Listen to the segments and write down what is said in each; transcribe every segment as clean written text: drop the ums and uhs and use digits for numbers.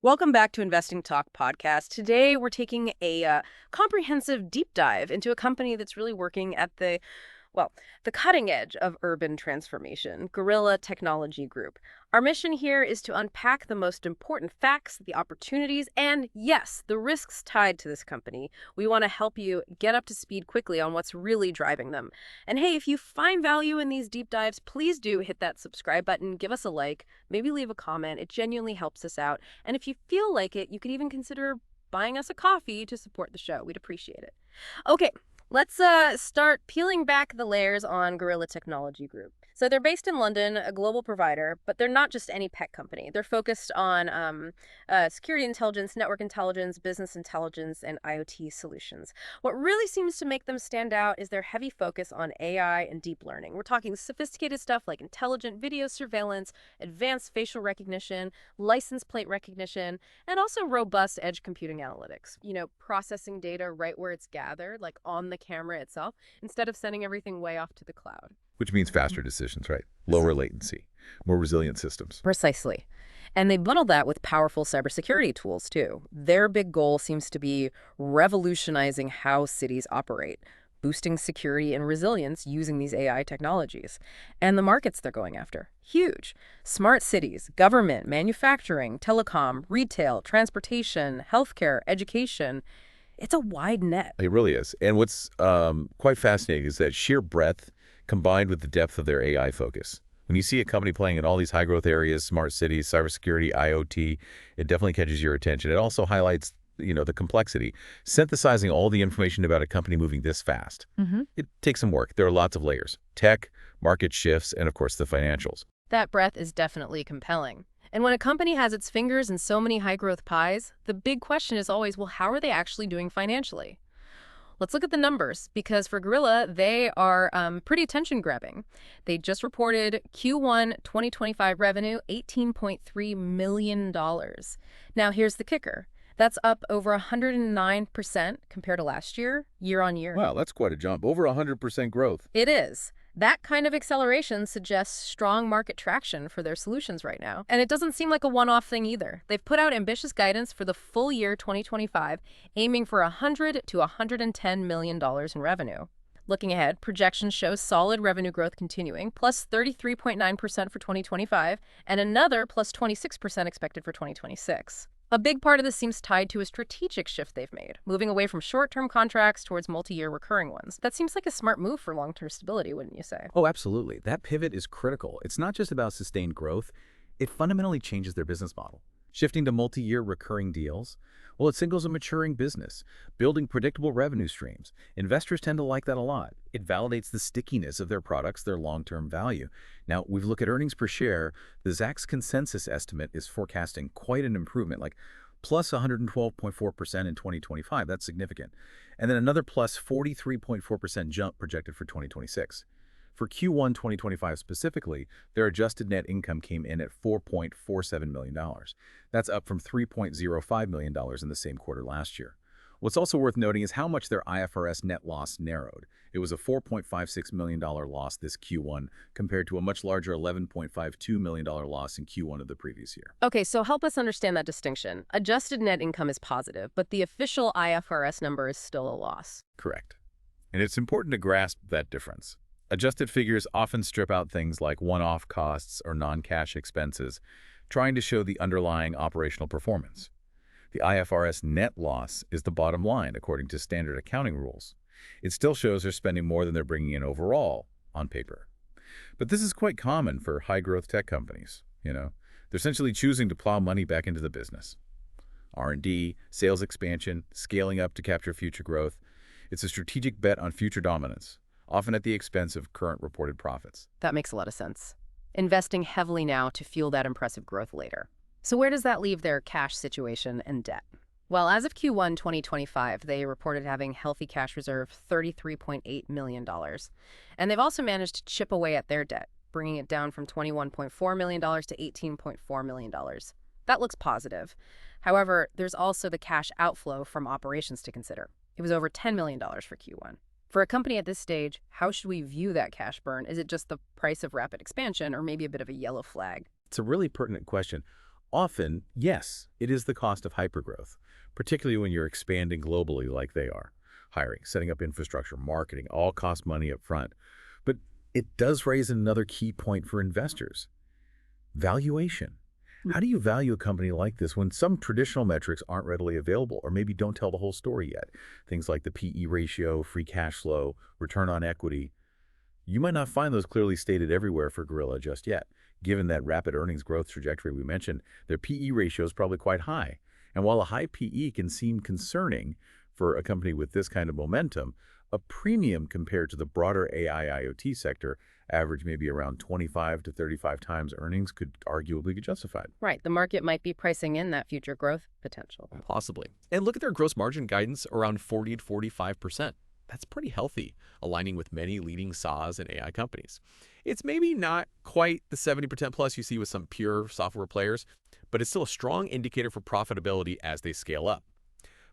Welcome back to Investing Talk podcast. Today, we're taking a comprehensive deep dive into a company that's really working at the cutting edge of urban transformation, GRRR Technology Group. Our mission here is to unpack the most important facts, the opportunities, and yes, the risks tied to this company. We want to help you get up to speed quickly on what's really driving them. And hey, if you find value in these deep dives, please do hit that subscribe button, give us a like, maybe leave a comment. It genuinely helps us out. And if you feel like it, you could even consider buying us a coffee to support the show. We'd appreciate it. Okay, let's start peeling back the layers on GRRR Technology Group. So they're based in London, a global provider, but they're not just any tech company. They're focused on security intelligence, network intelligence, business intelligence, and IoT solutions. What really seems to make them stand out is their heavy focus on AI and deep learning. We're talking sophisticated stuff like intelligent video surveillance, advanced facial recognition, license plate recognition, and also robust edge computing analytics. Processing data right where it's gathered, like on the camera itself, instead of sending everything way off to the cloud. Which means faster decisions, right? Lower latency, more resilient systems. Precisely. And they bundle that with powerful cybersecurity tools, too. Their big goal seems to be revolutionizing how cities operate, boosting security and resilience using these AI technologies. And the markets they're going after, huge. Smart cities, government, manufacturing, telecom, retail, transportation, healthcare, education. It's a wide net. It really is. And what's quite fascinating is that sheer breadth combined with the depth of their AI focus. When you see a company playing in all these high-growth areas, smart cities, cybersecurity, IoT, it definitely catches your attention. It also highlights, the complexity. Synthesizing all the information about a company moving this fast. It takes some work. There are lots of layers. Tech, market shifts, and of course the financials. That breadth is definitely compelling. And when a company has its fingers in so many high-growth pies, the big question is always, well, how are they actually doing financially? Let's look at the numbers, because for GRRR, they are pretty attention-grabbing. They just reported Q1 2025 revenue, $18.3 million. Now, here's the kicker. That's up over 109% compared to last year, year on year. Wow, that's quite a jump. Over 100% growth. It is. That kind of acceleration suggests strong market traction for their solutions right now. And it doesn't seem like a one-off thing either. They've put out ambitious guidance for the full year 2025, aiming for $100 to $110 million in revenue. Looking ahead, projections show solid revenue growth continuing, plus 33.9% for 2025, and another plus 26% expected for 2026. A big part of this seems tied to a strategic shift they've made, moving away from short-term contracts towards multi-year recurring ones. That seems like a smart move for long-term stability, wouldn't you say? Oh, absolutely. That pivot is critical. It's not just about sustained growth. It fundamentally changes their business model. Shifting to multi-year recurring deals, well, it signals a maturing business, building predictable revenue streams. Investors tend to like that a lot. It validates the stickiness of their products, their long-term value. Now, we've looked at earnings per share. The Zacks consensus estimate is forecasting quite an improvement, like plus 112.4% in 2025. That's significant. And then another plus 43.4% jump projected for 2026. For Q1 2025 specifically, their adjusted net income came in at $4.47 million. That's up from $3.05 million in the same quarter last year. What's also worth noting is how much their IFRS net loss narrowed. It was a $4.56 million loss this Q1 compared to a much larger $11.52 million loss in Q1 of the previous year. Okay, so help us understand that distinction. Adjusted net income is positive, but the official IFRS number is still a loss. Correct. And it's important to grasp that difference. Adjusted figures often strip out things like one-off costs or non-cash expenses, trying to show the underlying operational performance. The IFRS net loss is the bottom line, according to standard accounting rules. It still shows they're spending more than they're bringing in overall, on paper. But this is quite common for high-growth tech companies, They're essentially choosing to plow money back into the business. R&D, sales expansion, scaling up to capture future growth. It's a strategic bet on future dominance, often at the expense of current reported profits. That makes a lot of sense. Investing heavily now to fuel that impressive growth later. So where does that leave their cash situation and debt? Well, as of Q1 2025, they reported having healthy cash reserve $33.8 million. And they've also managed to chip away at their debt, bringing it down from $21.4 million to $18.4 million. That looks positive. However, there's also the cash outflow from operations to consider. It was over $10 million for Q1. For a company at this stage, how should we view that cash burn? Is it just the price of rapid expansion or maybe a bit of a yellow flag? It's a really pertinent question. Often, yes, it is the cost of hypergrowth, particularly when you're expanding globally like they are. Hiring, setting up infrastructure, marketing, all cost money up front. But it does raise another key point for investors: valuation. How do you value a company like this when some traditional metrics aren't readily available or maybe don't tell the whole story yet? Things like the PE ratio, free cash flow, return on equity. You might not find those clearly stated everywhere for Gorilla just yet. Given that rapid earnings growth trajectory we mentioned, their PE ratio is probably quite high. And while a high PE can seem concerning for a company with this kind of momentum, a premium compared to the broader AI IoT sector, average maybe around 25 to 35 times earnings, could arguably be justified. Right, the market might be pricing in that future growth potential. Possibly. And look at their gross margin guidance around 40 to 45%. That's pretty healthy, aligning with many leading SaaS and AI companies. It's maybe not quite the 70% plus you see with some pure software players, but it's still a strong indicator for profitability as they scale up.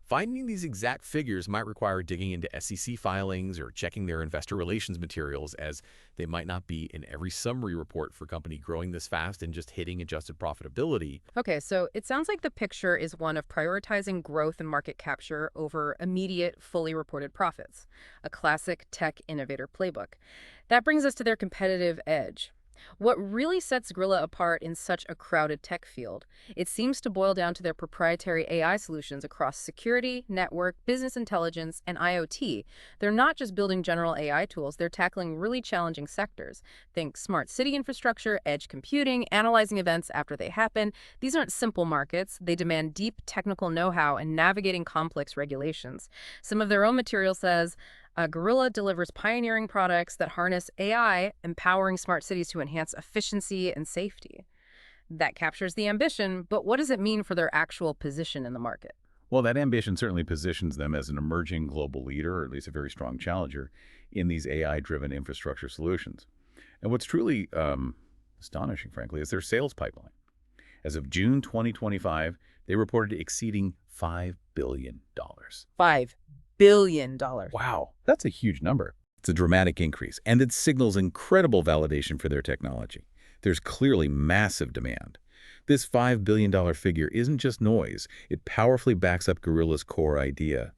Finding these exact figures might require digging into SEC filings or checking their investor relations materials, as they might not be in every summary report for a company growing this fast and just hitting adjusted profitability. Okay, so it sounds like the picture is one of prioritizing growth and market capture over immediate, fully reported profits, a classic tech innovator playbook. That brings us to their competitive edge. What really sets Gorilla apart in such a crowded tech field? It seems to boil down to their proprietary AI solutions across security, network, business intelligence, and IoT. They're not just building general AI tools, they're tackling really challenging sectors. Think smart city infrastructure, edge computing, analyzing events after they happen. These aren't simple markets. They demand deep technical know-how and navigating complex regulations. Some of their own material says, Gorilla delivers pioneering products that harness AI, empowering smart cities to enhance efficiency and safety. That captures the ambition, but what does it mean for their actual position in the market? Well, that ambition certainly positions them as an emerging global leader, or at least a very strong challenger, in these AI-driven infrastructure solutions. And what's truly astonishing, frankly, is their sales pipeline. As of June 2025, they reported exceeding $5 billion. $5 billion. Wow, that's a huge number. It's a dramatic increase, and it signals incredible validation for their technology. There's clearly massive demand. This $5 billion figure isn't just noise. It powerfully backs up Gorilla's core idea.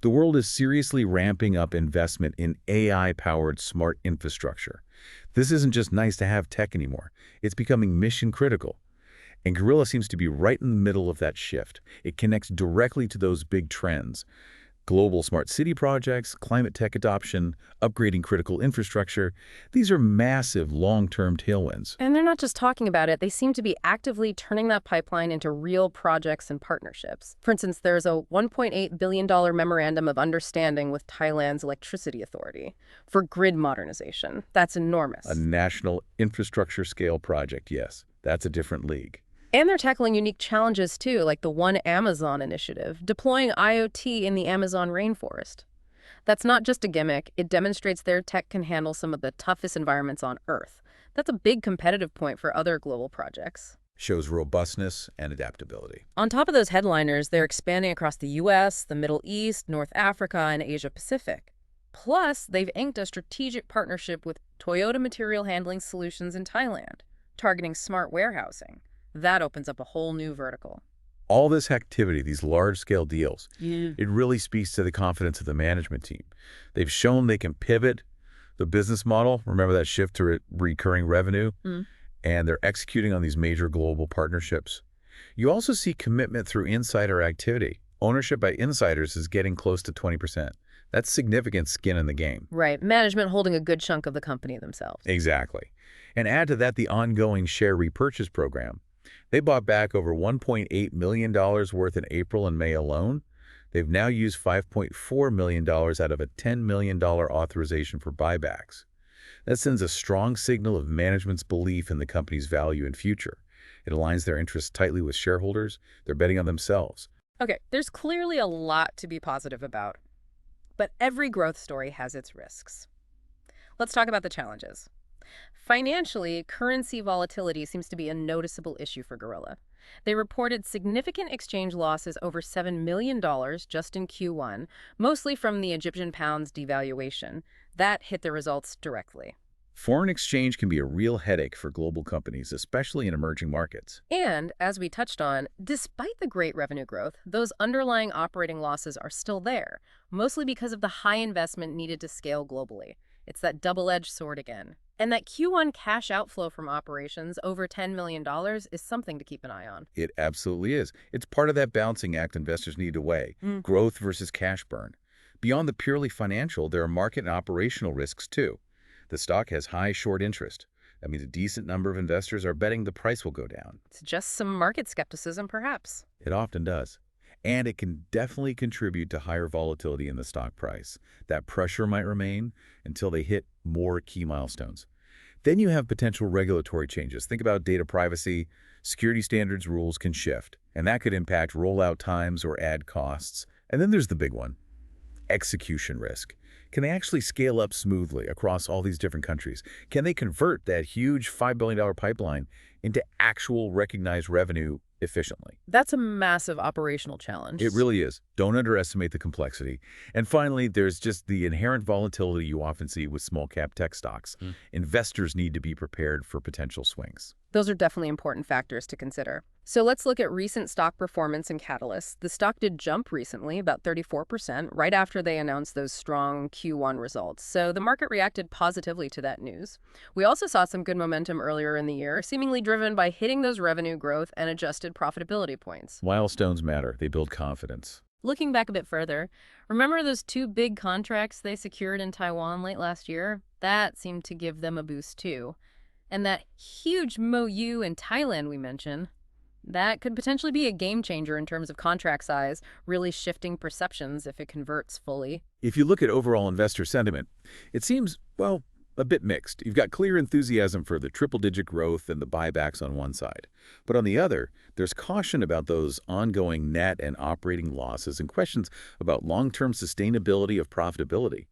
The world is seriously ramping up investment in AI-powered smart infrastructure. This isn't just nice-to-have tech anymore. It's becoming mission-critical. And Gorilla seems to be right in the middle of that shift. It connects directly to those big trends: global smart city projects, climate tech adoption, upgrading critical infrastructure. These are massive long-term tailwinds. And they're not just talking about it, they seem to be actively turning that pipeline into real projects and partnerships. For instance, there's a $1.8 billion memorandum of understanding with Thailand's electricity authority for grid modernization. That's enormous. A national infrastructure scale project, yes. That's a different league. And they're tackling unique challenges, too, like the One Amazon initiative, deploying IoT in the Amazon rainforest. That's not just a gimmick. It demonstrates their tech can handle some of the toughest environments on Earth. That's a big competitive point for other global projects. Shows robustness and adaptability. On top of those headliners, they're expanding across the U.S., the Middle East, North Africa, and Asia Pacific. Plus, they've inked a strategic partnership with Toyota Material Handling Solutions in Thailand, targeting smart warehousing. That opens up a whole new vertical. All this activity, these large-scale deals, it really speaks to the confidence of the management team. They've shown they can pivot the business model, remember that shift to recurring revenue, and they're executing on these major global partnerships. You also see commitment through insider activity. Ownership by insiders is getting close to 20%. That's significant skin in the game. Right. Management holding a good chunk of the company themselves. Exactly. And add to that the ongoing share repurchase program. They bought back over $1.8 million worth in April and May alone. They've now used $5.4 million out of a $10 million authorization for buybacks. That sends a strong signal of management's belief in the company's value and future. It aligns their interests tightly with shareholders. They're betting on themselves. Okay, there's clearly a lot to be positive about. But every growth story has its risks. Let's talk about the challenges. Financially, currency volatility seems to be a noticeable issue for Gorilla. They reported significant exchange losses over $7 million just in Q1, mostly from the Egyptian pound's devaluation. That hit their results directly. Foreign exchange can be a real headache for global companies, especially in emerging markets. And, as we touched on, despite the great revenue growth, those underlying operating losses are still there, mostly because of the high investment needed to scale globally. It's that double-edged sword again. And that Q1 cash outflow from operations over $10 million is something to keep an eye on. It absolutely is. It's part of that balancing act investors need to weigh, growth versus cash burn. Beyond the purely financial, there are market and operational risks too. The stock has high short interest. That means a decent number of investors are betting the price will go down. It's just some market skepticism, perhaps. It often does. And it can definitely contribute to higher volatility in the stock price. That pressure might remain until they hit more key milestones. Then you have potential regulatory changes. Think about data privacy. Security standards rules can shift, and that could impact rollout times or ad costs. And then there's the big one, execution risk. Can they actually scale up smoothly across all these different countries? Can they convert that huge $5 billion pipeline into actual recognized revenue efficiently? That's a massive operational challenge. It really is. Don't underestimate the complexity. And finally, there's just the inherent volatility you often see with small-cap tech stocks. Investors need to be prepared for potential swings. Those are definitely important factors to consider. So let's look at recent stock performance and catalysts. The stock did jump recently, about 34%, right after they announced those strong Q1 results. So the market reacted positively to that news. We also saw some good momentum earlier in the year, seemingly driven by hitting those revenue growth and adjusted profitability points. Milestones matter. They build confidence. Looking back a bit further, remember those two big contracts they secured in Taiwan late last year? That seemed to give them a boost too. And that huge MOU in Thailand we mentioned, that could potentially be a game changer in terms of contract size, really shifting perceptions if it converts fully. If you look at overall investor sentiment, it seems, well, a bit mixed. You've got clear enthusiasm for the triple-digit growth and the buybacks on one side. But on the other, there's caution about those ongoing net and operating losses and questions about long-term sustainability of profitability.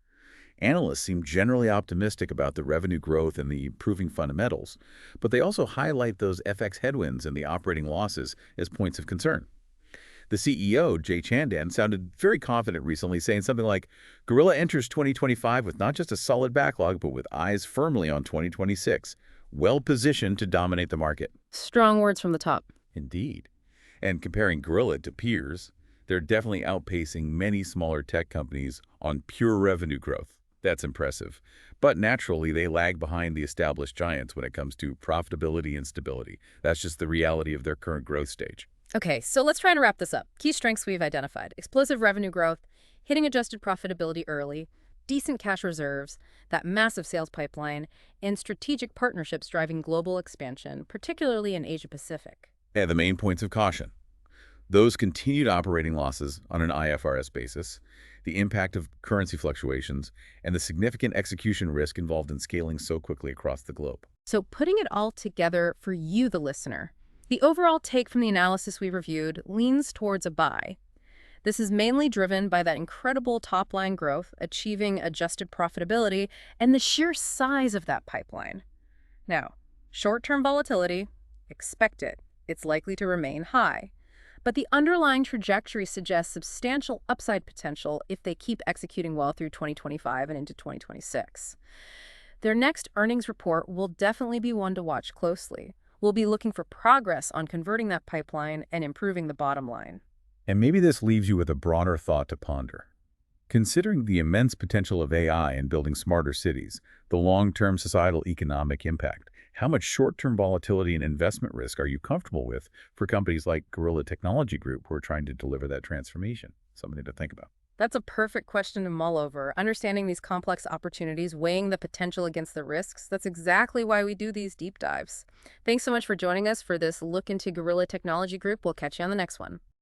Analysts seem generally optimistic about the revenue growth and the improving fundamentals, but they also highlight those FX headwinds and the operating losses as points of concern. The CEO, Jay Chandan, sounded very confident recently, saying something like, "Gorilla enters 2025 with not just a solid backlog, but with eyes firmly on 2026, well-positioned to dominate the market." Strong words from the top. Indeed. And comparing Gorilla to peers, they're definitely outpacing many smaller tech companies on pure revenue growth. That's impressive. But naturally, they lag behind the established giants when it comes to profitability and stability. That's just the reality of their current growth stage. Okay, so let's try to wrap this up. Key strengths we've identified: explosive revenue growth, hitting adjusted profitability early, decent cash reserves, that massive sales pipeline, and strategic partnerships driving global expansion, particularly in Asia-Pacific. And the main points of caution: those continued operating losses on an IFRS basis, the impact of currency fluctuations, and the significant execution risk involved in scaling so quickly across the globe. So putting it all together for you, the listener, the overall take from the analysis we reviewed leans towards a buy. This is mainly driven by that incredible top-line growth, achieving adjusted profitability, and the sheer size of that pipeline. Now, short-term volatility, expect it. It's likely to remain high. But the underlying trajectory suggests substantial upside potential if they keep executing well through 2025 and into 2026. Their next earnings report will definitely be one to watch closely. We'll be looking for progress on converting that pipeline and improving the bottom line. And maybe this leaves you with a broader thought to ponder. Considering the immense potential of AI in building smarter cities, the long-term societal economic impact, how much short-term volatility and investment risk are you comfortable with for companies like Gorilla Technology Group who are trying to deliver that transformation? Something to think about. That's a perfect question to mull over. Understanding these complex opportunities, weighing the potential against the risks, that's exactly why we do these deep dives. Thanks so much for joining us for this look into Gorilla Technology Group. We'll catch you on the next one.